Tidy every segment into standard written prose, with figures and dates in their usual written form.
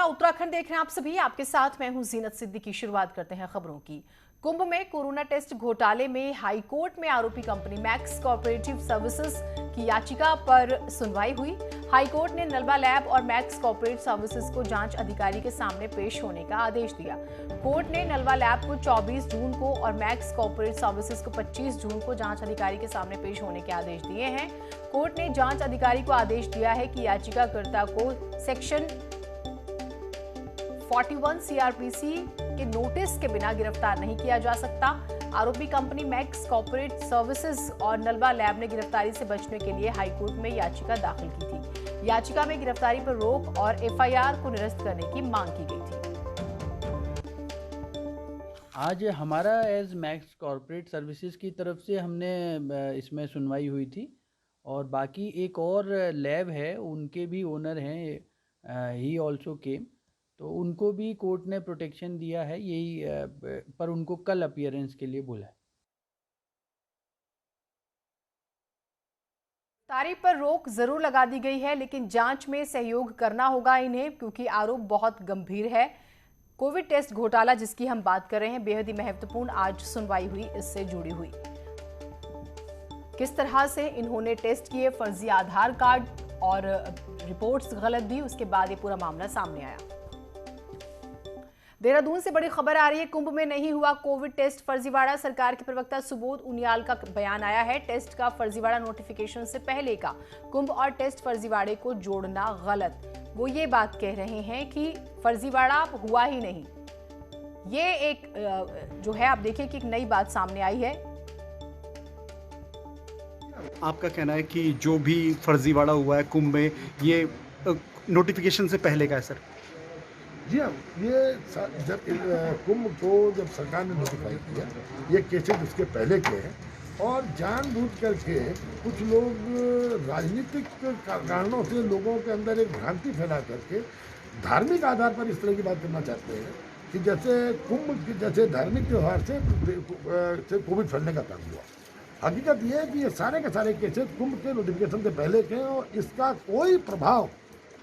उत्तराखंड देख रहे हैं आप सभी। आपके साथ मैं हूं जीनत सिद्दीकी। शुरुआत करते हैं खबरों की। कुंभ में कोरोना टेस्ट घोटाले में हाई कोर्ट में आरोपी कंपनी मैक्स कोऑपरेटिव सर्विसेज की याचिका पर सुनवाई हुई। हाई कोर्ट ने नलवा लैब और मैक्स कोऑपरेटिव सर्विसेज को जांच अधिकारी के सामने पेश होने का आदेश दिया। कोर्ट ने नलवा लैब को 24 जून को और मैक्स कोऑपरेटिव सर्विसेज को 25 जून को जांच अधिकारी के सामने पेश होने के आदेश दिए हैं। कोर्ट ने जांच अधिकारी को आदेश दिया है कि याचिकाकर्ता को सेक्शन 41 सीआरपीसी के नोटिस के बिना गिरफ्तार नहीं किया जा सकता। आरोपी कंपनी मैक्स कॉर्पोरेट सर्विसेज और नलवा लैब ने गिरफ्तारी से बचने के लिए हाईकोर्ट में याचिका दाखिल की थी। याचिका में गिरफ्तारी पर रोक और एफआईआर को निरस्त करने की मांग की गई थी। आज हमारा एज मैक्स कॉर्पोरेट सर्विसेज की तरफ से हमने इसमें सुनवाई हुई थी और बाकी एक और लैब है, उनके भी ओनर हैं, ही ऑल्सो केम, तो उनको भी कोर्ट ने प्रोटेक्शन दिया है। यही पर उनको कल अपीयरेंस के लिए बोला है। गिरफ्तारी पर रोक जरूर लगा दी गई है, लेकिन जांच में सहयोग करना होगा इन्हें, क्योंकि आरोप बहुत गंभीर है। कोविड टेस्ट घोटाला जिसकी हम बात कर रहे हैं, बेहद ही महत्वपूर्ण आज सुनवाई हुई इससे जुड़ी हुई। किस तरह से इन्होंने टेस्ट किए, फर्जी आधार कार्ड और रिपोर्ट्स गलत दी, उसके बाद ये पूरा मामला सामने आया। देहरादून से बड़ी खबर आ रही है। कुंभ में नहीं हुआ कोविड टेस्ट फर्जीवाड़ा। सरकार के प्रवक्ता सुबोध उनियाल का बयान आया है। टेस्ट का फर्जीवाड़ा नोटिफिकेशन से पहले का कुंभ और टेस्ट फर्जीवाड़े को जोड़ना गलत। वो ये बात कह रहे हैं कि फर्जीवाड़ा हुआ ही नहीं। ये एक जो है, आप देखिए कि एक नई बात सामने आई है। आपका कहना है कि जो भी फर्जीवाड़ा हुआ है कुंभ में, ये नोटिफिकेशन से पहले का है सर? जी हाँ, ये जब कुंभ को जब सरकार ने नोटिफाई किया, ये केसेस उसके पहले के हैं और जानबूझ करके कुछ लोग राजनीतिक कारणों से लोगों के अंदर एक भ्रांति फैला करके धार्मिक आधार पर इस तरह की बात करना चाहते हैं कि जैसे कुंभ जैसे धार्मिक त्यौहार से कोविड फैलने का काम हुआ। हकीकत ये है कि ये सारे के सारे केसेस कुंभ के नोटिफिकेशन से पहले के हैं और इसका कोई प्रभाव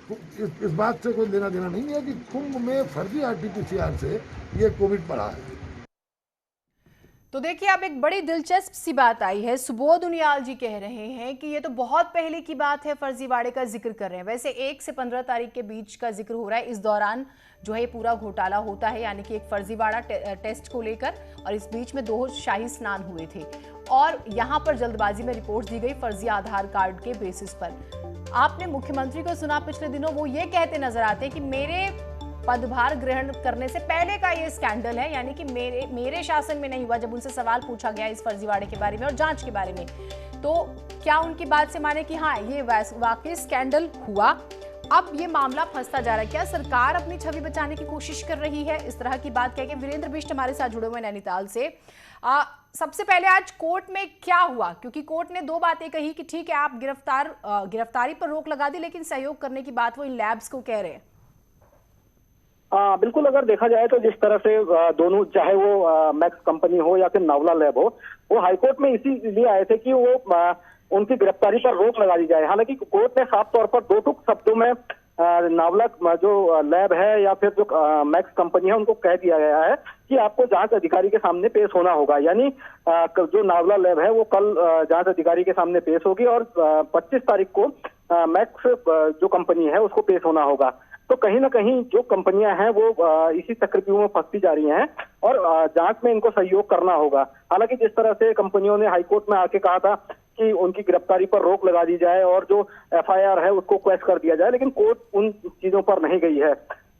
इस बात से कोई लेना देना नहीं है कि कुंभ में फर्जी आरटीपीसीआर से ये कोविड बढ़ा है। तो देखिए, अब एक बड़ी दिलचस्प सी बात आई है। सुबोध उनियाल जी कह रहे हैं कि ये तो बहुत पहले की बात है, फर्जीवाड़े का जिक्र कर रहे हैं। वैसे 1 से 15 तारीख के बीच का जिक्र हो रहा है। इस दौरान जो है पूरा घोटाला होता है, यानी कि एक फर्जीवाड़ा टेस्ट को लेकर, और इस बीच में 2 शाही स्नान हुए थे और यहाँ पर जल्दबाजी में रिपोर्ट दी गई फर्जी आधार कार्ड के बेसिस पर। आपने मुख्यमंत्री को सुना पिछले दिनों, वो ये कहते नजर आते हैं कि मेरे पदभार ग्रहण करने से पहले का ये स्कैंडल है, यानी कि मेरे शासन में नहीं हुआ। जब उनसे सवाल पूछा गया इस फर्जीवाड़े के बारे में और जांच के बारे में, तो क्या उनकी बात से माने कि हाँ, ये वाकई स्कैंडल हुआ। अब ये मामला फंसता जा रहा है। क्या सरकार अपनी छवि बचाने की कोशिश कर रही है? इस तरह की बात कह के वीरेंद्र बिष्ट हमारे साथ जुड़े हुए नैनीताल से। सबसे पहले आज कोर्ट में क्या हुआ, क्योंकि कोर्ट ने 2 बातें कही कि ठीक है, आप गिरफ्तारी पर रोक लगा दी, लेकिन सहयोग करने की बात वो इन लैब्स को कह रहे हैं। बिल्कुल, अगर देखा जाए तो जिस तरह से दोनों, चाहे वो मैक्स कंपनी हो या फिर नवला लैब हो, वो हाईकोर्ट में इसीलिए आए थे कि वो उनकी गिरफ्तारी पर रोक लगा दी जाए। हालांकि कोर्ट ने साफ तौर पर 2 टूक शब्दों में नावला जो लैब है या फिर जो मैक्स कंपनी है, उनको कह दिया गया है कि आपको जांच अधिकारी के सामने पेश होना होगा। यानी जो नावला लैब है वो कल जांच अधिकारी के सामने पेश होगी और 25 तारीख को मैक्स जो कंपनी है उसको पेश होना होगा। तो कहीं ना कहीं जो कंपनियां हैं वो इसी चक्रव्यूह में फंसती जा रही हैं और जांच में इनको सहयोग करना होगा। हालांकि जिस तरह से कंपनियों ने हाईकोर्ट में आके कहा था कि उनकी गिरफ्तारी पर रोक लगा दी जाए और जो एफआईआर है उसको क्वेश कर दिया जाए, लेकिन कोर्ट उन चीजों पर नहीं गई है।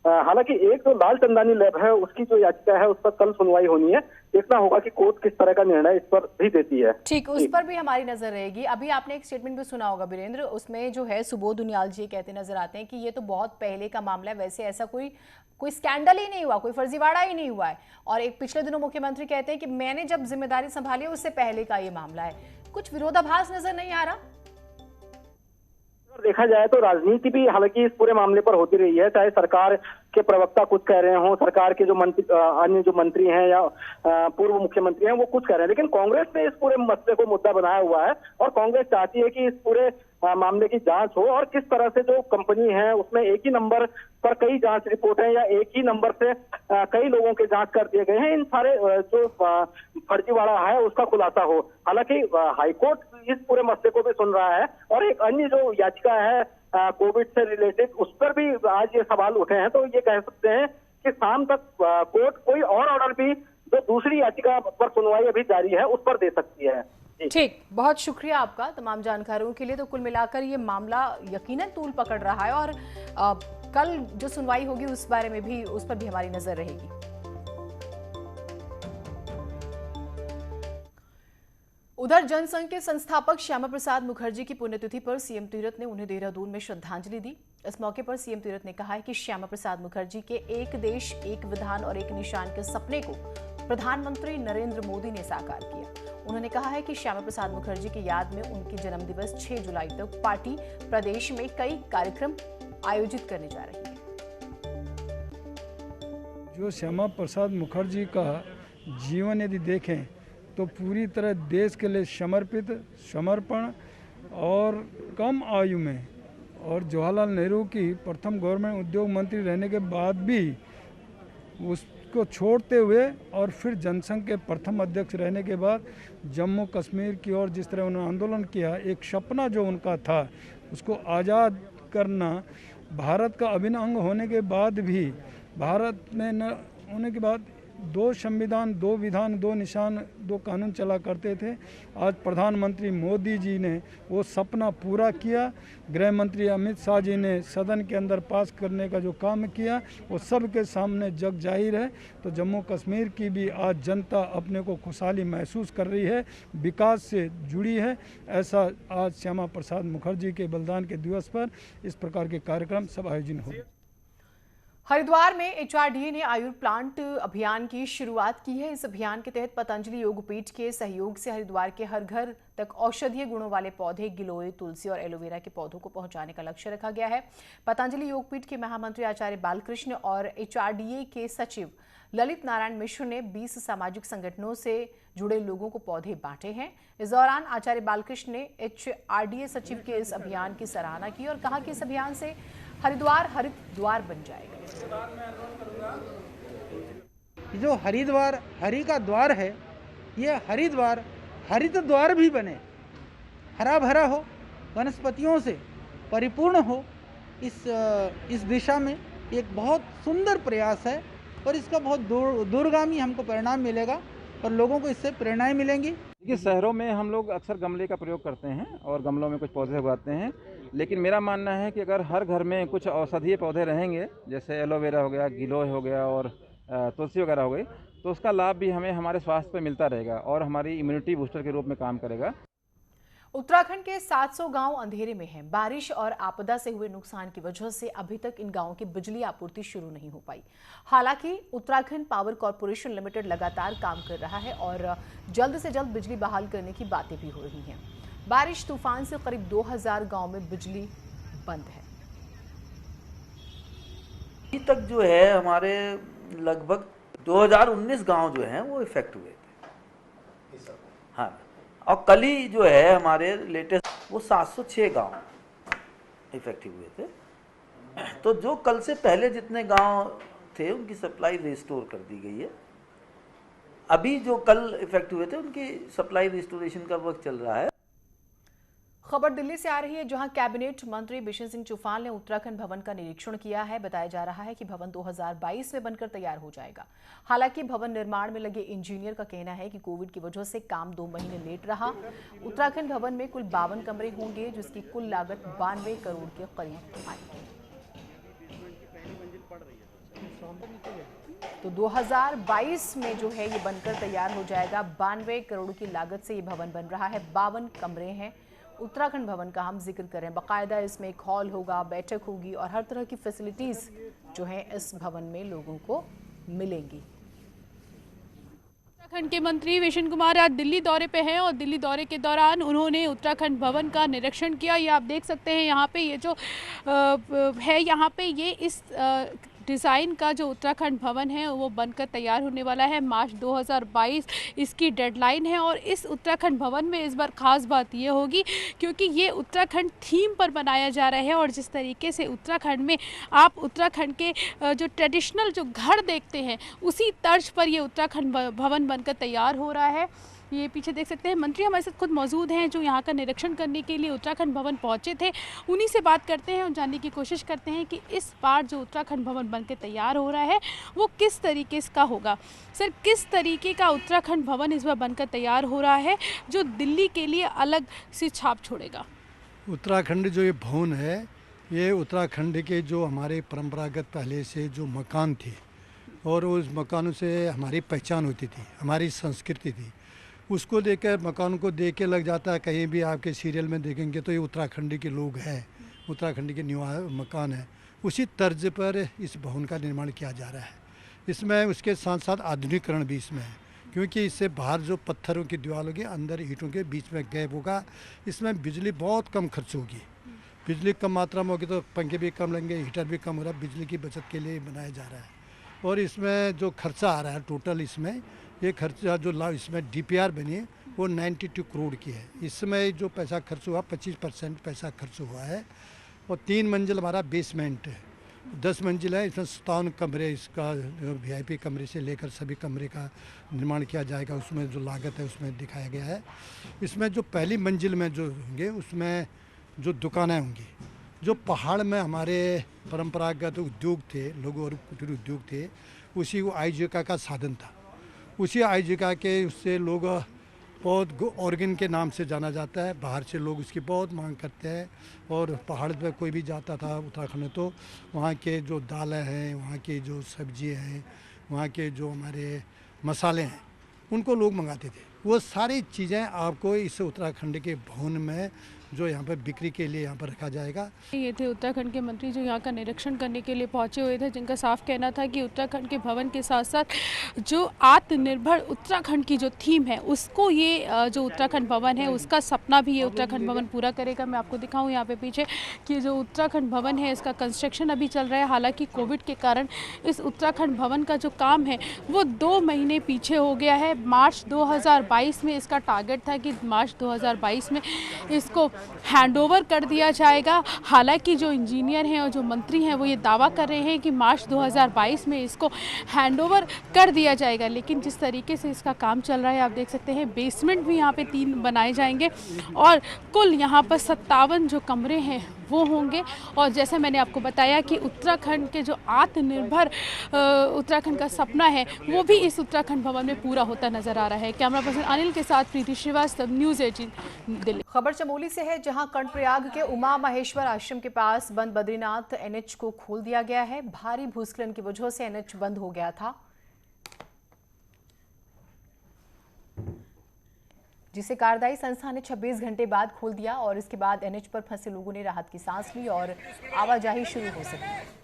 हालांकि एक जो लाल चंदानी लैब है उसकी जो याचिका है उस पर कल सुनवाई होनी है। देखना होगा कि कोर्ट किस तरह का निर्णय इस पर भी देती है। ठीक, उस पर भी हमारी नजर रहेगी। अभी आपने एक स्टेटमेंट भी सुना होगा वीरेंद्र, उसमें जो है सुबोध उनियाल जी कहते नजर आते हैं कि ये तो बहुत पहले का मामला है, वैसे ऐसा कोई स्कैंडल ही नहीं हुआ, कोई फर्जीवाड़ा ही नहीं हुआ है। और एक पिछले दिनों मुख्यमंत्री कहते हैं कि मैंने जब जिम्मेदारी संभाली उससे पहले का ये मामला है। कुछ विरोधाभास नजर नहीं आ रहा? देखा जाए तो राजनीति भी हालांकि इस पूरे मामले पर होती रही है, चाहे सरकार के प्रवक्ता कुछ कह रहे हों, सरकार के जो मंत्री अन्य जो मंत्री हैं या पूर्व मुख्यमंत्री हैं वो कुछ कह रहे हैं, लेकिन कांग्रेस ने इस पूरे मसले को मुद्दा बनाया हुआ है और कांग्रेस चाहती है कि इस पूरे मामले की जांच हो और किस तरह से जो कंपनी है उसमें एक ही नंबर पर कई जांच रिपोर्टें या एक ही नंबर से कई लोगों के जांच कर दिए गए हैं, इन सारे जो फर्जीवाड़ा है उसका खुलासा हो। हालांकि हाईकोर्ट इस पूरे मसले को भी सुन रहा है और एक अन्य जो याचिका है कोविड से रिलेटेड उस पर भी आज ये सवाल उठे हैं, तो ये कह सकते हैं कि शाम तक कोर्ट कोई और ऑर्डर भी जो दूसरी याचिका पर सुनवाई अभी जारी है उस पर दे सकती है। ठीक, बहुत शुक्रिया आपका तमाम जानकारियों के लिए। तो कुल मिलाकर ये मामला यकीनन तूल पकड़ रहा है और कल जो सुनवाई होगी उस बारे में भी, उस पर भी हमारी नजर रहेगी। उधर जनसंघ के संस्थापक श्यामा प्रसाद मुखर्जी की पुण्यतिथि पर सीएम तीरथ ने उन्हें देहरादून में श्रद्धांजलि दी। इस मौके पर सीएम तीरथ ने कहा है कि श्यामा प्रसाद मुखर्जी के एक देश एक विधान और एक निशान के सपने को प्रधानमंत्री नरेंद्र मोदी ने साकार किया। उन्होंने कहा है कि श्यामा प्रसाद मुखर्जी की याद में उनकी जन्मदिवस 6 जुलाई तक पार्टी प्रदेश में कई कार्यक्रम आयोजित करने जा रही है। जो श्यामा प्रसाद मुखर्जी का जीवन यदि देखें तो पूरी तरह देश के लिए समर्पण और कम आयु में, और जवाहरलाल नेहरू की प्रथम गवर्नमेंट उद्योग मंत्री रहने के बाद भी उसको छोड़ते हुए और फिर जनसंघ के प्रथम अध्यक्ष रहने के बाद जम्मू कश्मीर की ओर जिस तरह उन्होंने आंदोलन किया, एक सपना जो उनका था उसको आज़ाद करना, भारत का अभिन्न अंग होने के बाद भी भारत में न होने के बाद 2 संविधान 2 विधान 2 निशान 2 कानून चला करते थे। आज प्रधानमंत्री मोदी जी ने वो सपना पूरा किया। गृह मंत्री अमित शाह जी ने सदन के अंदर पास करने का जो काम किया वो सब के सामने जग जाहिर है। तो जम्मू कश्मीर की भी आज जनता अपने को खुशहाली महसूस कर रही है, विकास से जुड़ी है। ऐसा आज श्यामा प्रसाद मुखर्जी के बलिदान के दिवस पर इस प्रकार के कार्यक्रम सब आयोजित हुए। हरिद्वार में एचआरडीए ने आयुर प्लांट अभियान की शुरुआत की है। इस अभियान के तहत पतंजलि योगपीठ के सहयोग से हरिद्वार के हर घर तक औषधीय गुणों वाले पौधे, गिलोय, तुलसी और एलोवेरा के पौधों को पहुंचाने का लक्ष्य रखा गया है। पतंजलि योगपीठ के महामंत्री आचार्य बालकृष्ण और एचआरडीए के सचिव ललित नारायण मिश्र ने 20 सामाजिक संगठनों से जुड़े लोगों को पौधे बांटे हैं। इस दौरान आचार्य बालकृष्ण ने एचआरडीए सचिव के इस अभियान की सराहना की और कहा कि इस अभियान से हरिद्वार हरित द्वार बन जाएगा। जो हरिद्वार हरि का द्वार है, ये हरिद्वार हरित द्वार भी बने, हरा भरा हो, वनस्पतियों से परिपूर्ण हो। इस दिशा में एक बहुत सुंदर प्रयास है और इसका बहुत दूरगामी हमको परिणाम मिलेगा और लोगों को इससे प्रेरणाएं मिलेंगी। देखिए, शहरों में हम लोग अक्सर गमले का प्रयोग करते हैं और गमलों में कुछ पौधे उगाते हैं, लेकिन मेरा मानना है कि अगर हर घर में कुछ औषधीय पौधे रहेंगे, जैसे एलोवेरा हो गया, गिलोय हो गया और तुलसी वगैरह हो गई, तो उसका लाभ भी हमें हमारे स्वास्थ्य पर मिलता रहेगा और हमारी इम्यूनिटी बूस्टर के रूप में काम करेगा। उत्तराखंड के 700 गांव अंधेरे में हैं। बारिश और आपदा से हुए नुकसान की वजह से अभी तक इन गांवों की बिजली आपूर्ति शुरू नहीं हो पाई। हालांकि उत्तराखंड पावर कॉर्पोरेशन लिमिटेड लगातार काम कर रहा है और जल्द से जल्द बिजली बहाल करने की बातें भी हो रही हैं। बारिश तूफान से करीब 2000 गांव में बिजली बंद है। अभी तक जो है हमारे लगभग 2019 गांव जो हैं वो इफेक्ट हुए थे। हाँ, और कल ही जो है हमारे लेटेस्ट वो 706 गांव इफेक्टिव हुए थे। तो जो कल से पहले जितने गांव थे उनकी सप्लाई रिस्टोर कर दी गई है। अभी जो कल इफेक्ट हुए थे उनकी सप्लाई रिस्टोरेशन का वर्क चल रहा है। खबर दिल्ली से आ रही है, जहां कैबिनेट मंत्री बिशन सिंह चुफाल ने उत्तराखंड भवन का निरीक्षण किया है। बताया जा रहा है कि भवन 2022 में बनकर तैयार हो जाएगा। हालांकि भवन निर्माण में लगे इंजीनियर का कहना है कि कोविड की वजह से काम 2 महीने लेट रहा। उत्तराखंड भवन में कुल 52 कमरे होंगे, जिसकी कुल लागत 92 करोड़ के करीब आएगी। तो 2022 में जो है ये बनकर तैयार हो जाएगा। 92 करोड़ की लागत से ये भवन बन रहा है। 52 कमरे हैं। उत्तराखंड भवन का हम जिक्र करें, बाकायदा इसमें एक हॉल होगा, बैठक होगी और हर तरह की फैसिलिटीज जो है इस भवन में लोगों को मिलेंगी। उत्तराखंड के मंत्री विशन कुमार आज दिल्ली दौरे पे हैं और दिल्ली दौरे के दौरान उन्होंने उत्तराखंड भवन का निरीक्षण किया। ये आप देख सकते हैं यहाँ पे ये जो है, यहाँ पे ये इस डिज़ाइन का जो उत्तराखंड भवन है वो बनकर तैयार होने वाला है। मार्च 2022 इसकी डेडलाइन है और इस उत्तराखंड भवन में इस बार ख़ास बात ये होगी क्योंकि ये उत्तराखंड थीम पर बनाया जा रहा है और जिस तरीके से उत्तराखंड में आप उत्तराखंड के जो ट्रेडिशनल जो घर देखते हैं उसी तर्ज पर ये उत्तराखंड भवन बनकर तैयार हो रहा है। ये पीछे देख सकते हैं मंत्री हमारे साथ खुद मौजूद हैं जो यहाँ का निरीक्षण करने के लिए उत्तराखंड भवन पहुँचे थे। उन्हीं से बात करते हैं और जानने की कोशिश करते हैं कि इस बार जो उत्तराखंड भवन बनकर तैयार हो रहा है वो किस तरीके का होगा। सर, किस तरीके का उत्तराखंड भवन इस बार बनकर तैयार हो रहा है जो दिल्ली के लिए अलग सी छाप छोड़ेगा? उत्तराखंड जो ये भवन है ये उत्तराखंड के जो हमारे परंपरागत पहले से जो मकान थे और उस मकानों से हमारी पहचान होती थी, हमारी संस्कृति थी, उसको लेकर मकान को देख के लग जाता है। कहीं भी आपके सीरियल में देखेंगे तो ये उत्तराखंड के लोग हैं, उत्तराखंड के मकान है। उसी तर्ज पर इस भवन का निर्माण किया जा रहा है। इसमें उसके साथ साथ आधुनिकीकरण भी इसमें है क्योंकि इससे बाहर जो पत्थरों की दीवारों के अंदर ईंटों के बीच में गैप होगा। इसमें बिजली बहुत कम खर्च होगी, बिजली कम मात्रा में होगी तो पंखे भी कम लगेंगे, हीटर भी कम हो रहा है। बिजली की बचत के लिए बनाया जा रहा है और इसमें जो खर्चा आ रहा है टोटल इसमें ये खर्चा जो इसमें DPR बनी है वो 92 करोड़ की है। इसमें जो पैसा खर्च हुआ 25% पैसा खर्च हुआ है और 3 मंजिल हमारा बेसमेंट है, 10 मंजिल है। इसमें 57 कमरे, इसका VIP कमरे से लेकर सभी कमरे का निर्माण किया जाएगा। उसमें जो लागत है उसमें दिखाया गया है। इसमें जो पहली मंजिल में जो होंगे उसमें जो दुकानें होंगी, जो पहाड़ में हमारे परंपरागत उद्योग थे, लघु और कुटीर उद्योग थे, उसी को आजीविका का साधन था। उसी आजीविका के उससे लोग बहुत ऑर्गन के नाम से जाना जाता है। बाहर से लोग उसकी बहुत मांग करते हैं और पहाड़ पर कोई भी जाता था उत्तराखंड में तो वहाँ के जो दालें हैं, वहाँ की जो सब्जी हैं, वहाँ के जो हमारे मसाले हैं उनको लोग मंगाते थे। वो सारी चीज़ें आपको इस उत्तराखंड के भवन में जो यहाँ पर बिक्री के लिए यहाँ पर रखा जाएगा। ये थे उत्तराखंड के मंत्री जो यहाँ का निरीक्षण करने के लिए पहुँचे हुए थे, जिनका साफ कहना था कि उत्तराखंड के भवन के साथ साथ जो आत्मनिर्भर उत्तराखंड की जो थीम है उसको ये जो उत्तराखंड भवन है उसका सपना भी ये उत्तराखंड भवन पूरा करेगा। मैं आपको दिखाऊँ यहाँ पे पीछे कि जो उत्तराखंड भवन है इसका कंस्ट्रक्शन अभी चल रहा है। हालाँकि कोविड के कारण इस उत्तराखंड भवन का जो काम है वो 2 महीने पीछे हो गया है। मार्च 2022 में इसका टारगेट था कि मार्च 2022 में इसको हैंडओवर कर दिया जाएगा। हालांकि जो इंजीनियर हैं और जो मंत्री हैं वो ये दावा कर रहे हैं कि मार्च 2022 में इसको हैंडओवर कर दिया जाएगा, लेकिन जिस तरीके से इसका काम चल रहा है आप देख सकते हैं बेसमेंट भी यहाँ पे 3 बनाए जाएंगे और कुल यहाँ पर 57 जो कमरे हैं वो होंगे। और जैसे मैंने आपको बताया कि उत्तराखंड के जो आत्मनिर्भर उत्तराखंड का सपना है वो भी इस उत्तराखंड भवन में पूरा होता नजर आ रहा है। कैमरा पर्सन अनिल के साथ प्रीति श्रीवास्तव, न्यूज़ 18 दिल्ली। खबर चमोली से है जहां कर्णप्रयाग के उमा महेश्वर आश्रम के पास बंद बद्रीनाथ NH को खोल दिया गया है। भारी भूस्खलन की वजह से NH बंद हो गया था, जिसे कार्यदायी संस्था ने 26 घंटे बाद खोल दिया और इसके बाद NH पर फंसे लोगों ने राहत की सांस ली और आवाजाही शुरू हो सकी।